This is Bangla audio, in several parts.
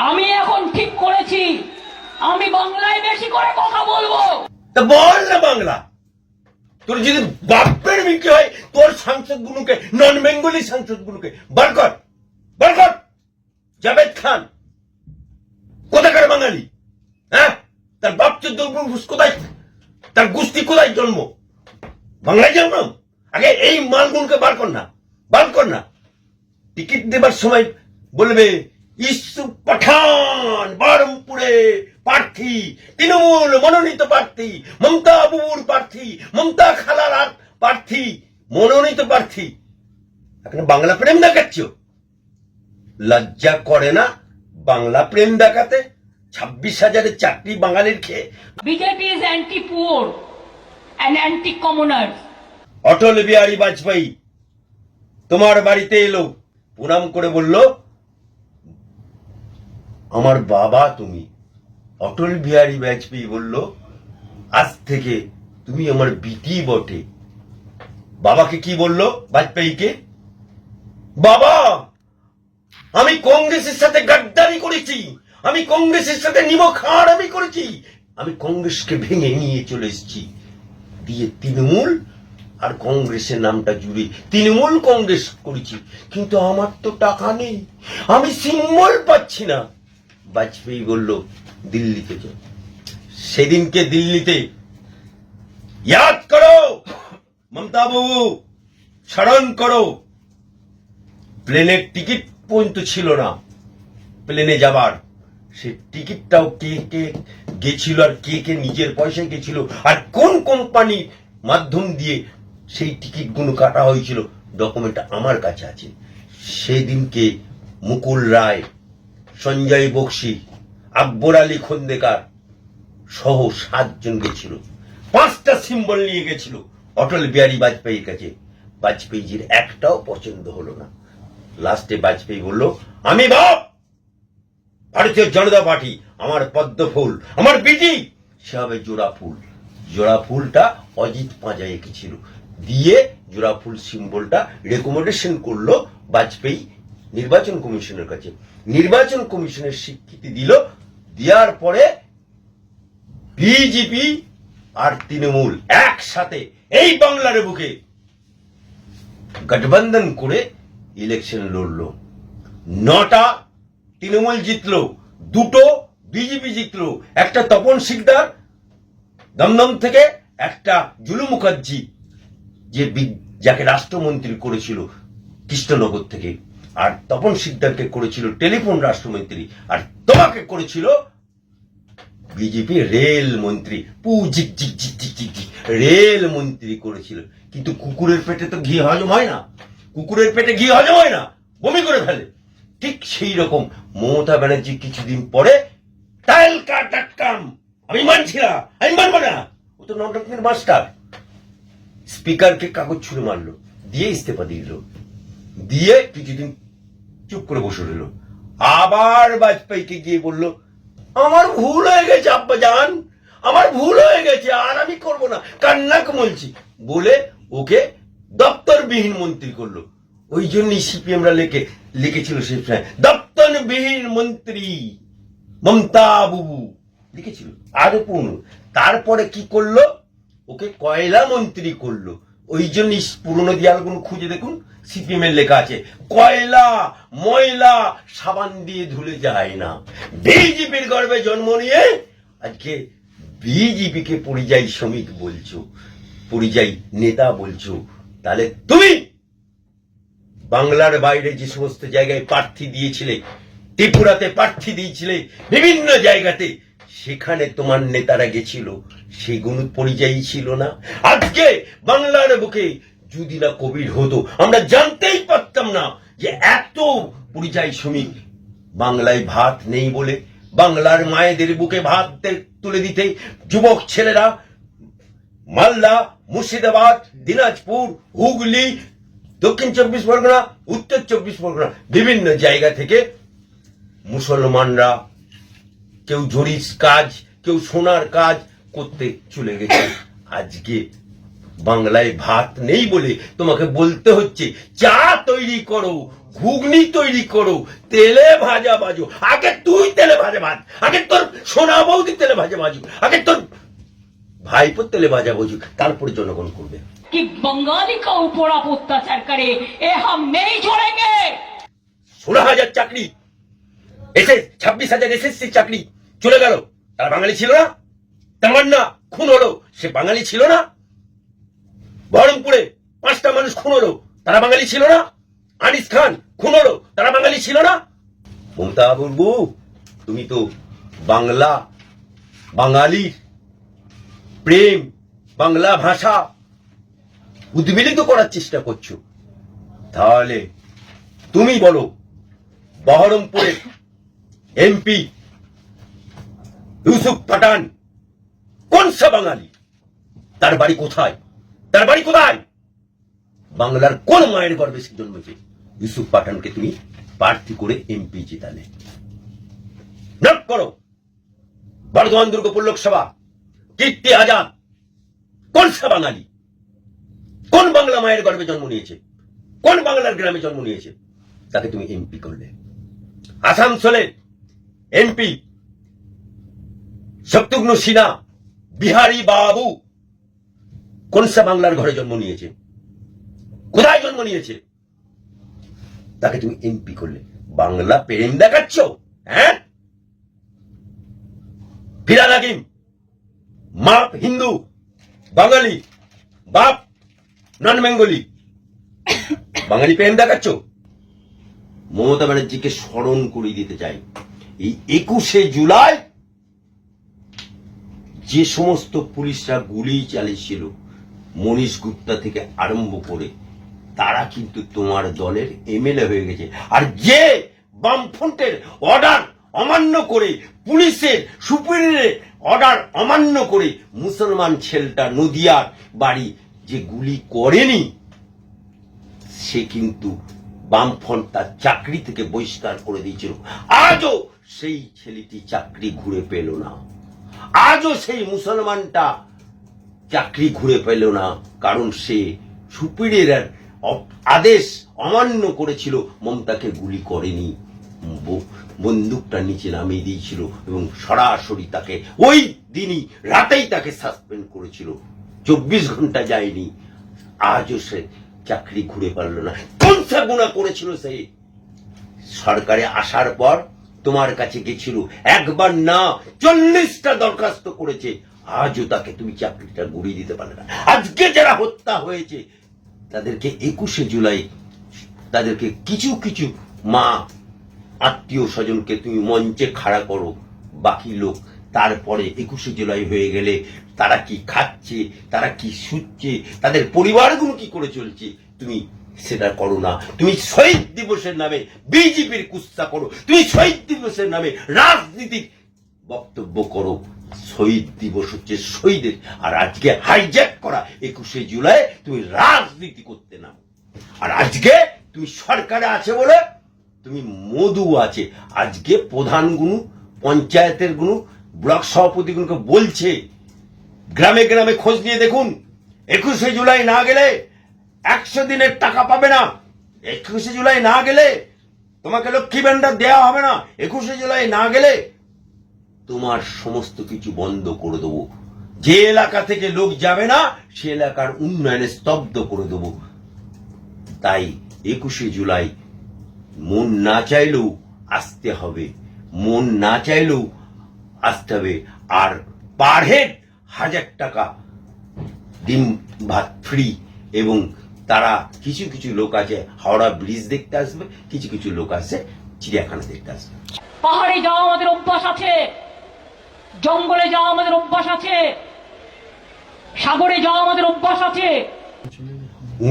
আমি এখন ঠিক করেছি আমি বাংলায় বেশি করে কথা বলবো। তা বল না বাংলা। তোর যদি বাপের বিক্রি হয় তোর সাংসদ গুলোকে, নন বেঙ্গলি সাংসদ গুলোকে বার কর, বার কর। জাভেদ খান কোথাকার বাঙালি? হ্যাঁ, তার বাপ চোদ্দ কোথায়, তার গোষ্ঠী কোথায় জন্ম? বাংলায় জন্ম। আগে এই মালগুলোকে বার কর না, বার কর না। টিকিট দেবার সময় বলবে ইসু পাঠান বহরমপুরে প্রার্থী, তৃণমূল মনোনীত প্রার্থী, মমতা বাবুর প্রার্থী, মমতা খালার প্রার্থী, মনোনীত প্রার্থী। এখন বাংলা প্রেম দেখাচ্ছ? লজ্জা করে না বাংলা প্রেম দেখাতে? 26,000 চাকরি বাঙালির খেয়ে। BJP is anti poor and anti commoners. Atal Bihari Vajpayee তোমার বাড়িতে এলো, প্রণাম করে বলল আমার বাবা তুমি। অটল বিহারী বাজপেয়ী বলল আজ থেকে তুমি আমার বিটি বটে। বাবাকে কি বলল বাজপেয়ীকে? বাবা, আমি কংগ্রেসের সাথে গাদ্দারি করেছি, আমি কংগ্রেসের সাথে নিমক হারামি করেছি, আমি কংগ্রেসকে ভেঙে নিয়ে চলে এসেছি। দিয়ে তৃণমূল আর কংগ্রেসের নামটা জুড়ে তৃণমূল কংগ্রেস করেছি, কিন্তু আমার তো টাকা নেই, আমি সিম্বল পাচ্ছি না। বাজপেয়ী বলল দিল্লিতে যাও। সেদিনকে দিল্লিতে ইয়াদ করো মমতা বাবু, স্মরণ করো, প্লেনের টিকিট পর্যন্ত ছিল না প্লেনে যাবার। সে টিকিটটাও কে কে গেছিল আর কে কে নিজের পয়সায় গেছিল আর কোন কোম্পানির মাধ্যম দিয়ে সেই টিকিটগুলো কাটা হয়েছিল, ডকুমেন্ট আমার কাছে আছে। সেদিনকে মুকুল রায়, সঞ্জয় বক্সি, আকবর আলী খন্দেকার সহ 7 জন গেছিল। 5টা সিম্বল নিয়ে গেছিল অটল বিহারী বাজপেয়ীর কাছে। বাজপেয়ীজির একটাও পছন্দ হলো না। লাস্টে বাজপেয়ী বলল আমি বাপ, ভারতীয় জনতা পার্টি আমার পদ্ম ফুল, আমার বিটি সে হবে জোড়া ফুল। জোড়া ফুলটা অজিত পাঁজা এঁকেছিল, দিয়ে জোড়া ফুল সিম্বলটা রেকমেন্ডেশন করলো বাজপেয়ী নির্বাচন কমিশনের কাছে। নির্বাচন কমিশনের স্বীকৃতি দিল। দেওয়ার পরে বিজেপি আর তৃণমূল একসাথে এই বাংলার বুকে গঠবন্ধন করে ইলেকশন লড়লো। 9টা তৃণমূল জিতলো, 2টো বিজেপি জিতলো। একটা তপন শিকদার দমদম থেকে, একটা জুলু মুখার্জি যাকে রাষ্ট্রমন্ত্রী করেছিল কৃষ্ণনগর থেকে, আর তপন শিকদারকে করেছিল টেলিফোন রাষ্ট্রমন্ত্রী, আর তোমাকে করেছিল বিজেপি রেল মন্ত্রী। রেল মন্ত্রী করেছিল। কিন্তু কুকুরের পেটে তো ঘি হজম হয় না, কুকুরের পেটে ঘি হজম হয় না, বমি করে ফেলে। ঠিক সেই রকম মমতা ব্যানার্জি কিছুদিন পরে আমি মানছি না, আমি মানবো না, ও তো নটকের মাস্টার। স্পিকারকে কাগজ ছুঁড়ে মারলো, দিয়ে ইস্তফা দিল, দিয়ে কিছুদিন চুপ করে বসে রইল। আবার বাজপেয়ীকে গিয়ে বলল আমার ভুল হয়ে গেছে আব্বা জান, আমার ভুল হয়ে গেছে, আর আমি করবো না, কান্না কমলছি বলে ওকে দপ্তরবিহীন মন্ত্রী করলো। ওই জন্যই সিপিএমরা লিখেছিল সেই দপ্তরবিহীন মন্ত্রী মমতা বাবু লিখেছিল আরো পূর্ণ। তারপরে কি করলো, ওকে কয়লা মন্ত্রী করলো। ওই জন্য পুরনো দেয়ালগুলো খুঁজে দেখুন, সিপিএম এর লেখা আছে কয়লা ময়লা সাবান দিয়ে ধুলে যায় না। বিজেপির গর্বে জন্ম নিয়ে আজকে বিজেপিকে পরিযায়ী শ্রমিক বলছো, পরিযায়ী নেতা বলছো। তাহলে তুমি বাংলার বাইরে যে সমস্ত জায়গায় প্রার্থী দিয়েছিলে, ত্রিপুরাতে প্রার্থী দিয়েছিলে, বিভিন্ন জায়গাতে, সেখানে তোমার নেতারা গেছিল, সেগুলো পরিযায়ী ছিল না। আজকে বাংলার বুকে যদি না কোভিড হতো আমরা জানতেই পারতাম না যে এত পরিযায়ী শ্রমিক। বাংলায় ভাত নেই বলে বাংলার মায়েদের বুকে ভাত তুলে দিতে যুবক ছেলেরা মালদা, মুর্শিদাবাদ, দিনাজপুর, হুগলি, দক্ষিণ 24 পরগনা, উত্তর 24 পরগনা, বিভিন্ন জায়গা থেকে মুসলমানরা কেউ জরির কাজ, কেউ সোনার কাজ করতে চলে গেছে। আজকে বাংলায় ভাত নেই বলে তোমাকে বলতে হচ্ছে চা তৈরি করো, ঘুগনি তৈরি করো, তেলে ভাজা বাজো। আগে তুই তেলে ভাজা ভাজ, আগে তোর সোনা বৌদি তেলে ভাজা বাজু, আগে তোর ভাইপো তেলে ভাজা বাজুক, তারপরে জনগণ করবে। कि बंगाली का ऊपर आप अत्याचार करे ये हम नहीं छोड़ेंगे। 16,000 চাকরি এসে 26,000 এসএসসি চাকরি চলে গেল, তারা বাঙালি ছিল না? তামান্না খুন হলো, সে বাঙালি ছিল না? বহরমপুরে 5টা মানুষ খুন হলো, তারা বাঙালি ছিল না? আনিস খান খুন হলো, তারা বাঙালি ছিল না? মমতা বলবো, তুমি তো বাংলা, বাঙালির প্রেম, বাংলা ভাষা উদ্মিলিত করার চেষ্টা করছো। তাহলে তুমি বলো, বহরমপুরের এমপি ইউসুফ পাঠান কোন সা বাঙালি? তার বাড়ি কোথায়? তার বাড়ি কোথায়? বাংলার কোন মায়ের গর্ভে সে জন্মেছে? ইউসুফ পাঠানকে তুমি প্রার্থী করে এমপি জিতালে। নোট করো, বর্ধমান দুর্গাপুর লোকসভা কীর্তি আজাদ কোন সা বাঙালি? কোন বাংলা মায়ের গর্ভে জন্ম নিয়েছে? কোন বাংলার গ্রামে জন্ম নিয়েছে? তাকে তুমি এমপি করলে। আসানসোলের এমপি শত্রুঘ্ন সিনহা, বিহারী বাবু কোন সা বাংলার ঘরে জন্ম নিয়েছে? কোথায় জন্ম নিয়েছে? তাকে তুমি এমপি করলে। বাংলা প্রেম দেখাচ্ছ? হ্যাঁ, ফিরহাদ হাকিম মা হিন্দু, বাঙালি, বাপ নন বেঙ্গলি, বাঙালি প্রেম দেখাচ্ছ। মমতা ব্যানার্জিকে স্মরণ করিয়ে দিতে চাই, এই 21শে জুলাই যে সমস্ত পুলিশরা গুলি চালিয়েছিল, মনীষ গুপ্তা থেকে আরম্ভ করে, তারা কিন্তু তোমার দলের এমএলএ হয়ে গেছে। আর যে বামফ্রন্টের অর্ডার অমান্য করে, পুলিশের সুপিরিয়রের অর্ডার অমান্য করে মুসলমান ছেলেটা নদিয়ার বাড়ি যে গুলি করেনি, সে কিন্তু বামফ্রন্ট তার চাকরি থেকে বহিষ্কার করে দিয়েছিল। আজও সেই ছেলেটি চাকরি ঘুরে পেল না, আজও সেই মুসলমানটা চাকরি ঘুরে পেল না, কারণ সে সুপিরিয়রের আদেশ অমান্য করেছিল, মমতাকে গুলি করেনি, বন্দুকটা নিচে নামিয়ে দিয়েছিল এবং সরাসরি তাকে ওই দিনই রাতেই তাকে সাসপেন্ড করেছিল, 24 ঘন্টা যায়নি। আজও সে চাকরি ঘুরে পারল না। কোন সা গুণা করেছিল সে? সরকারে আসার পর তোমার কাছে গেছিল, একবার না 40টা দরখাস্ত করেছে, আজও তাকে তুমি চাকরিটা ঘুরিয়ে দিতে পারলে না। আজকে যারা হত্যা হয়েছে তাদেরকে 21শে জুলাই তাদেরকে কিছু কিছু মা আত্মীয় স্বজনকে তুমি মঞ্চে খাড়া করো, বাকি লোক তারপরে 21শে জুলাই হয়ে গেলে তারা কি খাচ্ছে, তারা কি শুচ্ছে, তাদের পরিবারগুলো কি করে চলছে, তুমি সেটা করো না। তুমি শহীদ দিবসের নামে বিজেপির কুৎসা করো, তুমি শহীদ দিবসের নামে রাজনীতির বক্তব্য করো। শহীদ দিবস হচ্ছে শহীদের, আর আজকে হাইজ্যাক করা 21শে জুলাই তুমি রাজনীতি করতে নাও। আর আজকে তুমি সরকারে আছে বলে তুমি মধু আছে, আজকে প্রধানগুলো, পঞ্চায়েতের গুলো, ব্লক সভাপতিগুলোকে বলছে, গ্রামে গ্রামে খোঁজ নিয়ে দেখুন, 21শে জুলাই না গেলে 100 দিনের টাকা পাবে না, 21শে জুলাই না গেলে তোমাকে লক্ষ্মী ভান্ডার দেওয়া হবে না, 21শে জুলাই না গেলে তোমার সমস্ত কিছু বন্ধ করে দেবো, যে এলাকা থেকে লোক যাবে না সে এলাকার উন্নয়নে স্তব্ধ করে দেবো। তাই 21শে জুলাই মন না চাইলেও আসতে হবে, মন না চাইলেও আসতে হবে। আর পার হেড 1000 টাকা ডিম ভাত ফ্রি, এবং তারা কিছু কিছু লোক আছে হাওড়া ব্রিজ দেখতে আসবে, কিছু কিছু লোক আছে চিড়িয়াখানা দেখতে আসবে। পাহাড়ে যাওয়া আমাদের অভ্যাস আছে, জঙ্গলে যাওয়া আমাদের অভ্যাস আছে, সাগরে যাওয়া আমাদের অভ্যাস আছে।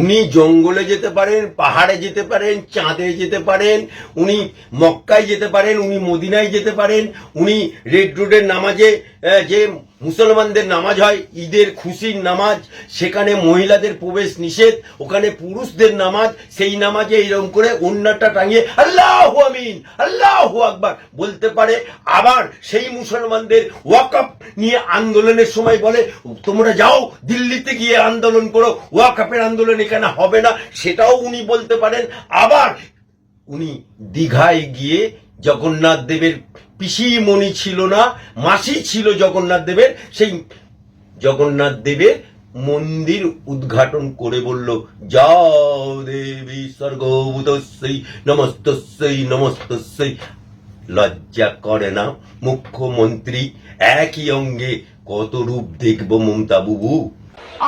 উনি জঙ্গলে যেতে পারেন, পাহাড়ে যেতে পারেন, চাঁদে যেতে পারেন, উনি মক্কায় যেতে পারেন, উনি মদিনায় যেতে পারেন, উনি রেড রোডের নামাজে, যে মুসলমানদের নামাজ হয় ঈদের খুশির নামাজ, সেখানে মহিলাদের প্রবেশ নিষেধ, ওখানে পুরুষদের নামাজ, সেই নামাজে এইরকম করে ওন্নাটা টাঙিয়ে আল্লাহু আমিন আল্লাহু আকবার বলতে পারে। আবার সেই মুসলমানদের ওয়াকফ নিয়ে আন্দোলনের সময় বলে তোমরা যাও দিল্লিতে গিয়ে আন্দোলন করো, ওয়াকফের আন্দোলন এখানে হবে না, সেটাও উনি বলতে পারেন। আবার উনি দীঘায় গিয়ে জগন্নাথ দেবের পিসিমণি ছিল না, মাসি ছিল জগন্নাথ দেবের, সেই জগন্নাথ দেবের মন্দির উদ্ঘাটন করে বলল, যাও দেবী স্বর্গভূতস্যৈ নমস্তস্যৈ নমস্তস্যৈ। লজ্জা করে না মুখ্যমন্ত্রী? একই অঙ্গে কত রূপ দেখব মমতা বুবু?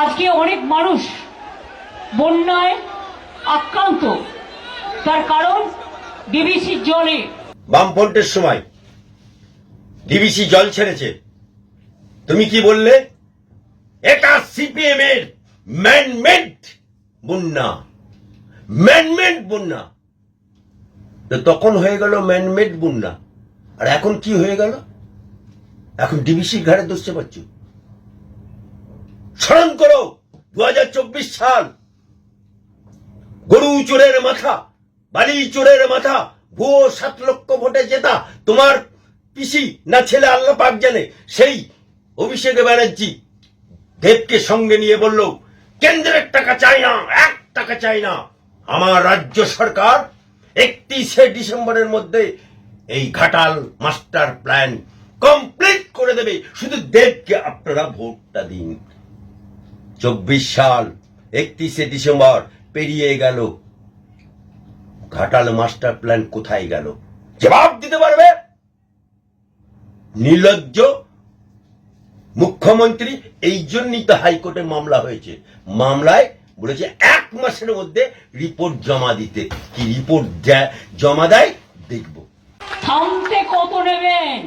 আজকে অনেক মানুষ বন্যায় আক্রান্ত, তার কারণ ডিবিসির জলে। বামফ্রন্টের সময় ডিবিসি জল ছেড়েছে, তুমি কি বললে? এটা সিপিএম এর ম্যানমেড বন্যা, ম্যানমেড বন্যা। তো তখন হয়ে গেল ম্যানমেড বন্যা, আর এখন কি হয়ে গেল? এখন ডিবিসির ঘাড়ে দোষ চাপাচ্ছ। স্মরণ করো 2024 সাল, গরু চোরের মাথা, বালি চোরের মাথা, ভুয়ো 7 লক্ষ ভোটে জেতা তোমার পিসি না ছেলে আল্লাহ পাক জানে, সেই অভিষেক ব্যানার্জি দেবকে সঙ্গে নিয়ে বলল, কেন্দ্রের টাকা চাই না, 1 টাকা চাই না, আমার রাজ্য সরকার 31শে ডিসেম্বরের মধ্যে এই ঘাটাল মাস্টার প্ল্যান কমপ্লিট করে দেবে, শুধু দেবকে আপনারা ভোটটা দিন। 24 সাল 31শে ডিসেম্বর পেরিয়ে গেল, ঘাটাল মাস্টার প্ল্যান কোথায় গেল? জবাব দিতে পারবে? নির্লজ্জ মুখ্যমন্ত্রী। এই জন্যই তো হাইকোর্টে মামলা হয়েছে। মামলায় বলেছে 1 মাসের মধ্যে রিপোর্ট জমা দিতে। কি রিপোর্ট জমা দেয় দেখব। থামতে কত নেবেন?